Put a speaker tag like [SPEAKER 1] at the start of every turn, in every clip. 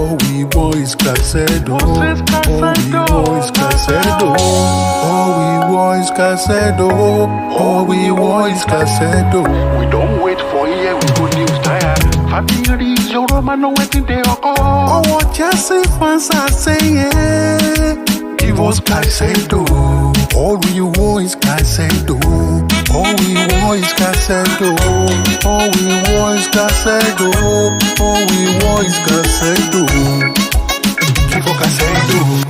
[SPEAKER 1] All we want is Caicedo. All we want is Caicedo. All we want is Caicedo. All we want is Caicedo.
[SPEAKER 2] We don't wait for a year, we go news tired. Happy is your Roman, no waiting there.
[SPEAKER 1] Oh, what Chelsea fans are saying. Give us Caicedo. All we want is Caicedo. All we want is Caicedo. All we want is Caicedo. All we want is Caicedo. Give us Caicedo.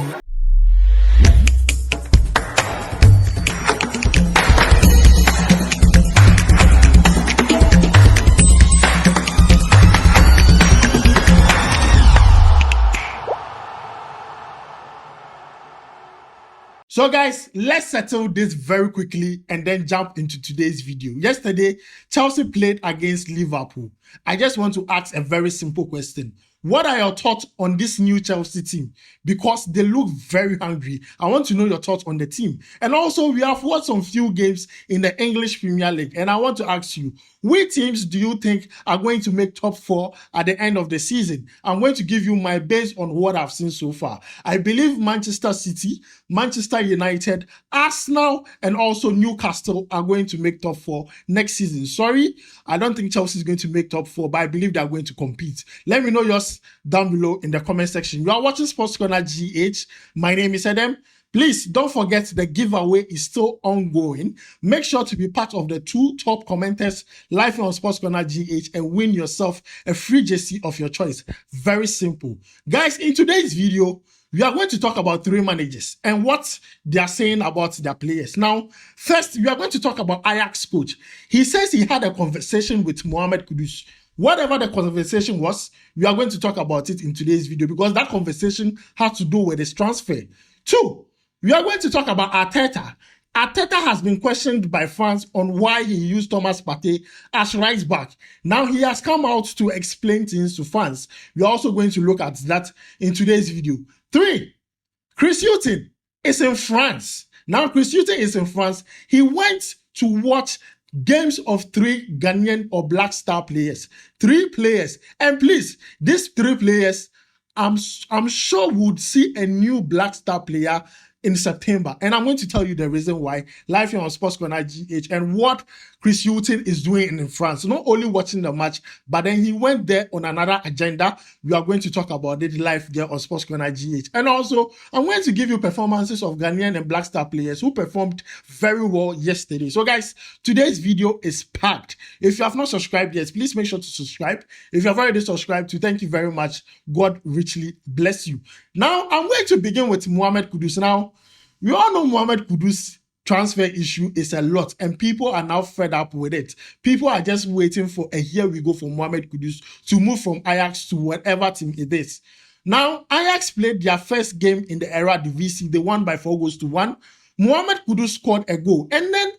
[SPEAKER 3] So guys, let's settle this very quickly and then jump into today's video. Yesterday, Chelsea played against Liverpool. I just want to ask a very simple question. What are your thoughts on this new Chelsea team? Because they look very hungry. I want to know your thoughts on the team. And also, we have watched some few games in the English Premier League. And I want to ask you, which teams do you think are going to make top 4 at the end of the season? I'm going to give you my base on what I've seen so far. I believe Manchester City, Manchester United, Arsenal, and also Newcastle are going to make top 4 next season. Sorry, I don't think Chelsea is going to make top 4, but I believe they are going to compete. Let me know yours down below in the comment section. You are watching Sports Corner GH. My name is Adam. Please don't forget the giveaway is still ongoing. Make sure to be part of the 2 top commenters live on Sports Corner GH and win yourself a free jersey of your choice. Very simple. Guys, in today's video, we are going to talk about 3 managers and what they are saying about their players. Now, first, we are going to talk about Ajax coach. He says he had a conversation with Mohammed Kudus. Whatever the conversation was, we are going to talk about it in today's video because that conversation has to do with his transfer. 2, we are going to talk about Arteta. Arteta has been questioned by fans on why he used Thomas Partey as right back. Now he has come out to explain things to fans. We are also going to look at that in today's video. 3, Chris Hughton is in France. Now Chris Hughton is in France. He went to watch games of 3 Ghanaian or Black Star players. 3 players. And please, these 3 players, I'm sure would see a new Black Star player in September. And I'm going to tell you the reason why live here on Sports Corner GH and what Chris Hughton is doing in France. Not only watching the match, but then he went there on another agenda. We are going to talk about it live there on Sports Corner GH. And also, I'm going to give you performances of Ghanaian and Black Star players who performed very well yesterday. So guys, today's video is packed. If you have not subscribed yet, please make sure to subscribe. If you have already subscribed, thank you very much. God richly bless you. Now, I'm going to begin with Mohammed Kudus. Now, we all know Mohammed Kudus' transfer issue is a lot, and people are now fed up with it. People are just waiting for a here we go for Mohammed Kudus to move from Ajax to whatever team it is. Now, Ajax played their first game in the Eredivisie. They won by 4-1. Mohammed Kudus scored a goal. And then,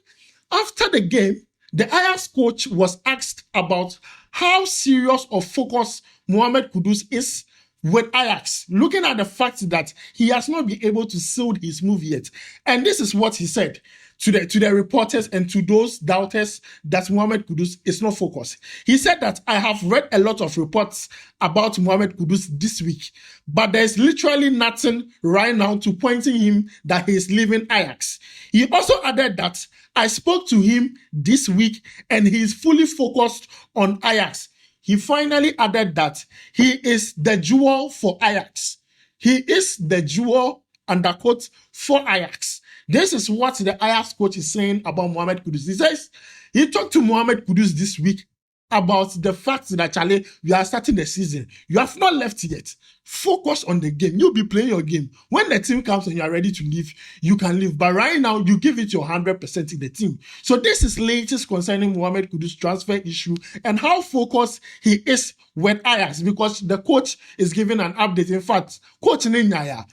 [SPEAKER 3] after the game, the Ajax coach was asked about how serious or focused Mohammed Kudus is with Ajax, looking at the fact that he has not been able to seal his move yet. And this is what he said to the reporters and to those doubters that Mohammed Kudus is not focused. He said that I have read a lot of reports about Mohammed Kudus this week, but there's literally nothing right now to pointing him that he is leaving Ajax. He also added that I spoke to him this week and he is fully focused on Ajax. He finally added that he is the jewel for Ajax. He is the jewel, underquote, for Ajax. This is what the Ajax coach is saying about Mohammed Kudus. He says he talked to Mohammed Kudus this week about the fact that, Charlie, you are starting the season. You have not left yet. Focus on the game. You'll be playing your game. When the team comes and you are ready to leave, you can leave. But right now, you give it your 100% in the team. So this is latest concerning Mohammed Kudus' transfer issue and how focused he is with Ajax, because the coach is giving an update. In fact, Coach Ninyaya,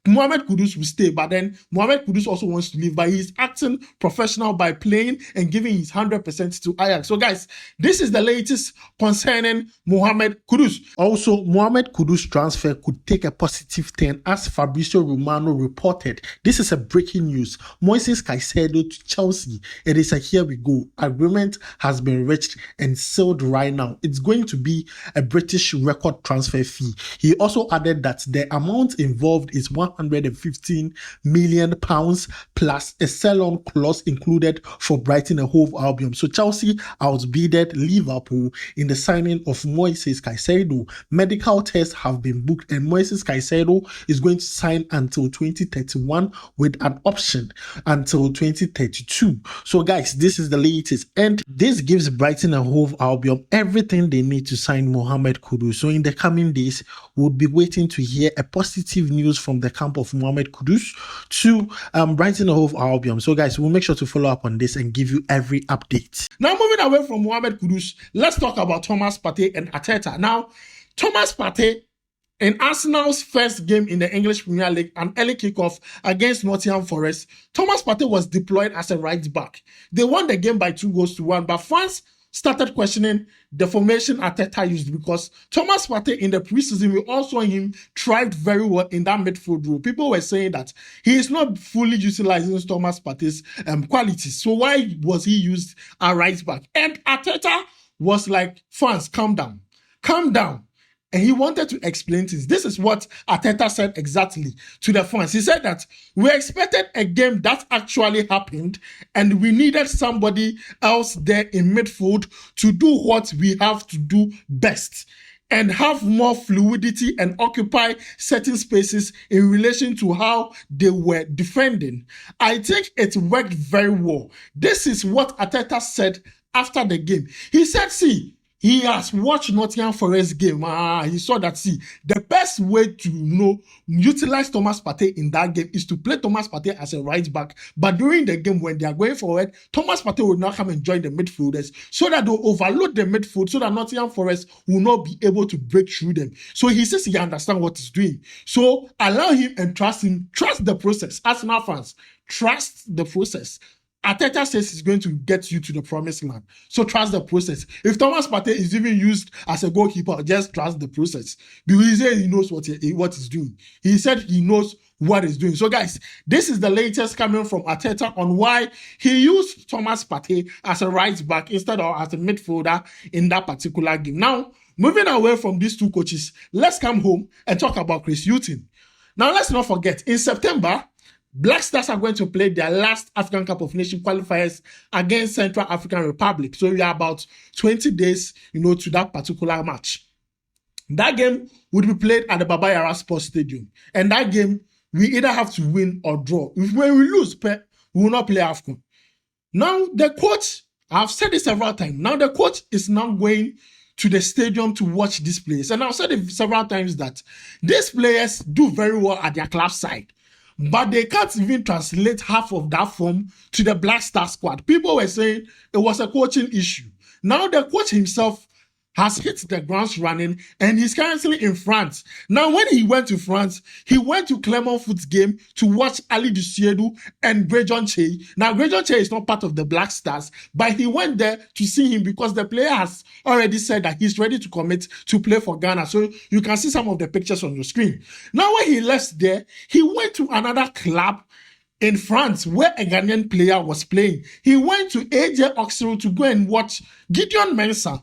[SPEAKER 3] Mohammed Kudus will stay, but then Mohammed Kudus also wants to leave, but he's acting professional by playing and giving his 100% to Ajax. So guys, this is the latest concerning Mohammed Kudus. Also, Mohammed Kudus transfer could take a positive turn as Fabrizio Romano reported. This is a breaking news. Moises Caicedo to Chelsea. It is a here we go. Agreement has been reached and sealed right now. It's going to be a British record transfer fee. He also added that the amount involved is £115 million plus a sell-on clause included for Brighton and Hove Albion. So Chelsea outbidded Liverpool in the signing of Moises Caicedo. Medical tests have been booked and Moises Caicedo is going to sign until 2031 with an option until 2032. So guys, this is the latest, and this gives Brighton and Hove Albion everything they need to sign Mohammed Kudus. So in the coming days, we'll be waiting to hear a positive news from the camp of Mohammed Kudus to Brighton and Hove Albion. So guys, we'll make sure to follow up on this and give you every update. Now moving away from Mohammed Kudus, let's talk about Thomas Partey and Arteta. Now, Thomas Partey, in Arsenal's first game in the English Premier League, an early kickoff against Nottingham Forest, Thomas Partey was deployed as a right back. They won the game by 2-1, but fans started questioning the formation Arteta used because Thomas Partey in the preseason, we all saw him thrived very well in that midfield role. People were saying that he is not fully utilizing Thomas Partey's qualities. So why was he used a right back? And Arteta was like, fans, calm down. Calm down. And he wanted to explain things. This is what Arteta said exactly to the fans. He said that we expected a game that actually happened and we needed somebody else there in midfield to do what we have to do best and have more fluidity and occupy certain spaces in relation to how they were defending. I think it worked very well. This is what Arteta said after the game. He said, see, he has watched Nottingham Forest game. He saw that, see, the best way to utilize Thomas Partey in that game is to play Thomas Partey as a right back. But during the game, when they are going forward, Thomas Partey will now come and join the midfielders so that they'll overload the midfield so that Nottingham Forest will not be able to break through them. So he says he understands what he's doing. So allow him and trust him. Trust the process. Arsenal fans, trust the process. Arteta says he's going to get you to the promised land. So trust the process. If Thomas Partey is even used as a goalkeeper, just trust the process. Because he said he knows what he's doing. He said he knows what he's doing. So guys, this is the latest coming from Arteta on why he used Thomas Partey as a right back instead of as a midfielder in that particular game. Now, moving away from these two coaches, let's come home and talk about Hughton. Now, let's not forget, in September, Black Stars are going to play their last African Cup of Nations qualifiers against Central African Republic. So we are about 20 days, to that particular match. That game would be played at the Baba Yara Sports Stadium. And that game, we either have to win or draw. When we lose, we will not play AFCON. Now, the coach, I've said it several times, now the coach is now going to the stadium to watch these players. And I've said it several times that these players do very well at their club side. But they can't even translate half of that form to the Black Star squad. People were saying it was a coaching issue. Now the coach himself has hit the grounds running and he's currently in France. Now when he went to France, he went to Clermont Foot's game to watch alidu Seidu and Che. Now Che is not part of the Black Stars, but he went there to see him because the player has already said that he's ready to commit to play for Ghana. So you can see some of the pictures on your screen. Now when he left there, he went to another club in France where a Ghanaian player was playing. He went to AJ Oxford to go and watch Gideon Mensah.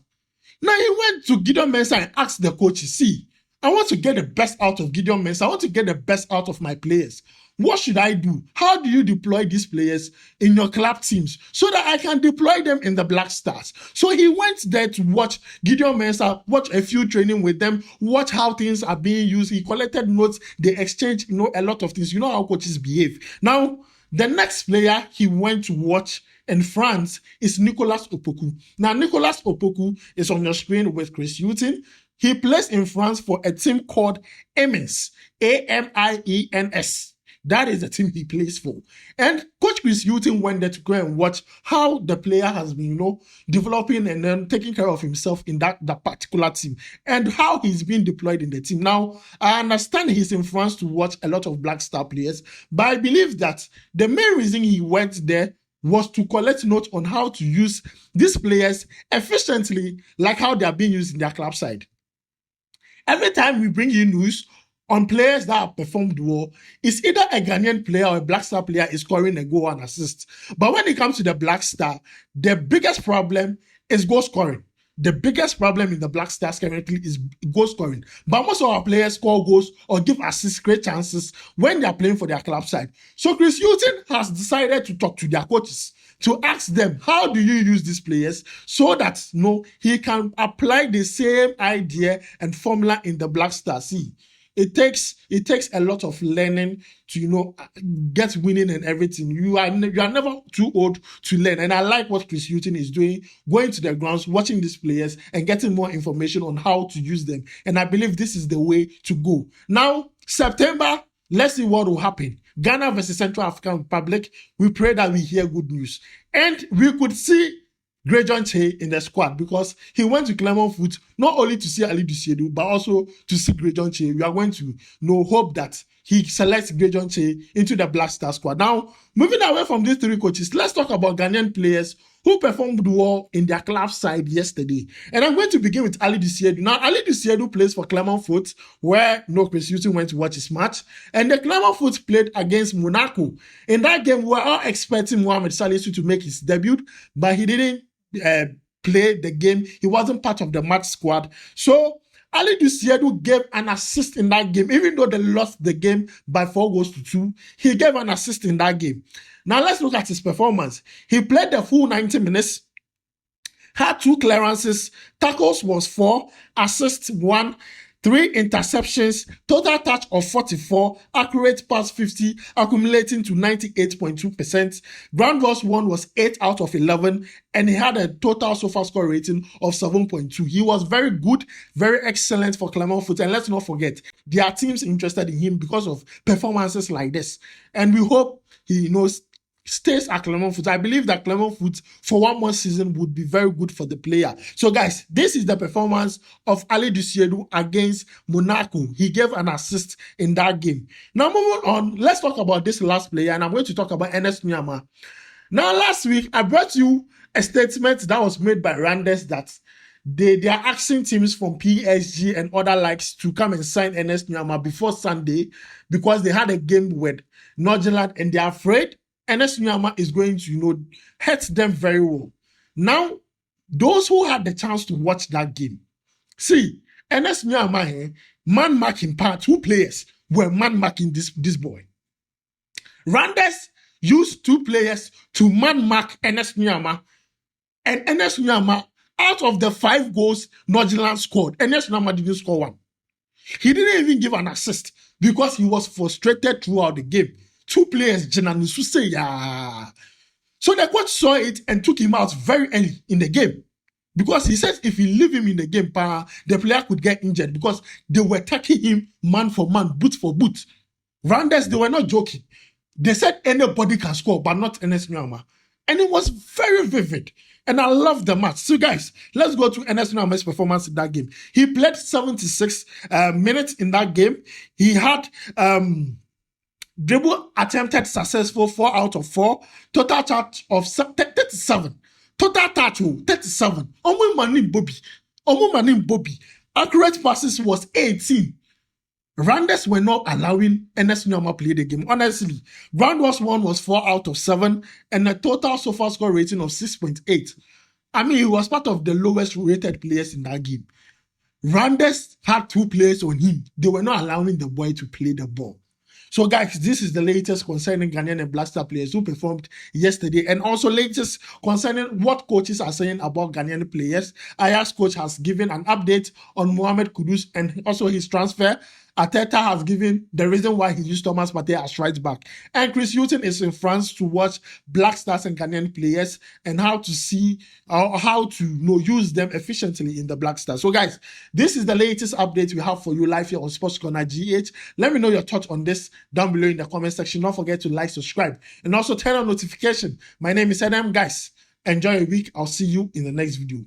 [SPEAKER 3] Now he went to Gideon Mensah and asked the coach, see, I want to get the best out of Gideon Mensah. I want to get the best out of my players. What should I do? How do you deploy these players in your club teams so that I can deploy them in the Black Stars? So he went there to watch Gideon Mensah, watch a few training with them, watch how things are being used. He collected notes. They exchanged, a lot of things. You know how coaches behave. Now, the next player he went to watch in France is Nicolas Opoku. Now, Nicolas Opoku is on your screen with Hughton. He plays in France for a team called Amiens, A-M-I-E-N-S. That is the team he plays for. And Coach Chris Hughton went there to go and watch how the player has been, developing and then taking care of himself in that particular team and how he's being deployed in the team. Now, I understand he's in France to watch a lot of Black Star players, but I believe that the main reason he went there was to collect notes on how to use these players efficiently, like how they are being used in their club side. Every time we bring you news on players that have performed well, it's either a Ghanaian player or a Black Star player is scoring a goal and assist. But when it comes to the Black Star, the biggest problem is goal scoring. The biggest problem in the Black Stars currently is goal scoring. But most of our players score goals or give assists, great chances when they are playing for their club side. So Chris Hughton has decided to talk to their coaches to ask them, how do you use these players so that he can apply the same idea and formula in the Black Stars. See, it takes a lot of learning to get winning and everything. You are never too old to learn, and I like what Chris Hughton is doing, going to the grounds, watching these players and getting more information on how to use them. And I believe this is the way to go. Now, September, let's see what will happen. Ghana versus Central African Republic. We pray that we hear good news, and we could see Grejon in the squad because he went to Clermont Foot not only to see alidu, but also to see Grejon. We are going to hope that he selects Grejon into the Black Star squad. Now, moving away from these three coaches, let's talk about Ghanaian players who performed well in their club side yesterday. And I'm going to begin with alidu. Now, alidu plays for Clermont Foot, where Chris Hughton went to watch his match. And the Clermont Foot played against Monaco. In that game, we were all expecting Mohamed Kudus to make his debut, but he didn't play the game. He wasn't part of the match squad. So alidu gave an assist in that game. Even though they lost the game by 4-2, he gave an assist in that game. Now let's look at his performance. He played the full 90 minutes, had 2 clearances, tackles was 4, assists 1, 3 interceptions, total touch of 44, accurate pass 50, accumulating to 98.2%. Ground balls won was 8 out of 11, and he had a total SOFA score rating of 7.2. He was very good, very excellent for Clermont Foot, and let's not forget, there are teams interested in him because of performances like this, and we hope he stays at Clermont Foot. I believe that Clermont Foot for one more season would be very good for the player. So guys, this is the performance of alidu against Monaco. He gave an assist in that game. Now moving on, let's talk about this last player, and I'm going to talk about Nsinemah. Now last week, I brought you a statement that was made by Randers that they are asking teams from PSG and other likes to come and sign Nsinemah before Sunday because they had a game with Northern and they're afraid Nsinemah is going to, hurt them very well. Now, those who had the chance to watch that game, see, Nsinemah, man marking part, 2 players were man marking this boy. Randers used 2 players to man mark Nsinemah, and Nsinemah, out of the 5 goals Northern scored, Nsinemah didn't score 1. He didn't even give an assist because he was frustrated throughout the game. 2 players, so the coach saw it and took him out very early in the game because he said if you leave him in the game, the player could get injured because they were attacking him man for man, boot for boot. Randers, they were not joking. They said anybody can score, but not Nsinemah. And it was very vivid. And I love the match. So guys, let's go to Nsinemah's performance in that game. He played 76 minutes in that game. He had dribble attempted successful 4 out of 4. Total touch of 37. Total touch 37. Omo manim Bobby. Accurate passes was 18. Randers were not allowing Nsinemah play the game. Honestly, round one was 4 out of 7 and a total SOFA score rating of 6.8. I mean, he was part of the lowest rated players in that game. Randers had 2 players on him. They were not allowing the boy to play the ball. So guys, this is the latest concerning Ghanaian and Black Star players who performed yesterday, and also latest concerning what coaches are saying about Ghanaian players. Ajax coach has given an update on Mohammed Kudus and also his transfer. Arteta has given the reason why he used Thomas Partey as right back. And Chris Hughton is in France to watch Black Stars and Ghanaian players and how to see how to use them efficiently in the Black Stars. So guys, this is the latest update we have for you live here on Sports Corner GH. Let me know your thoughts on this down below in the comment section. Don't forget to like, subscribe, and also turn on notification. My name is Nsinemah, guys. Enjoy your week. I'll see you in the next video.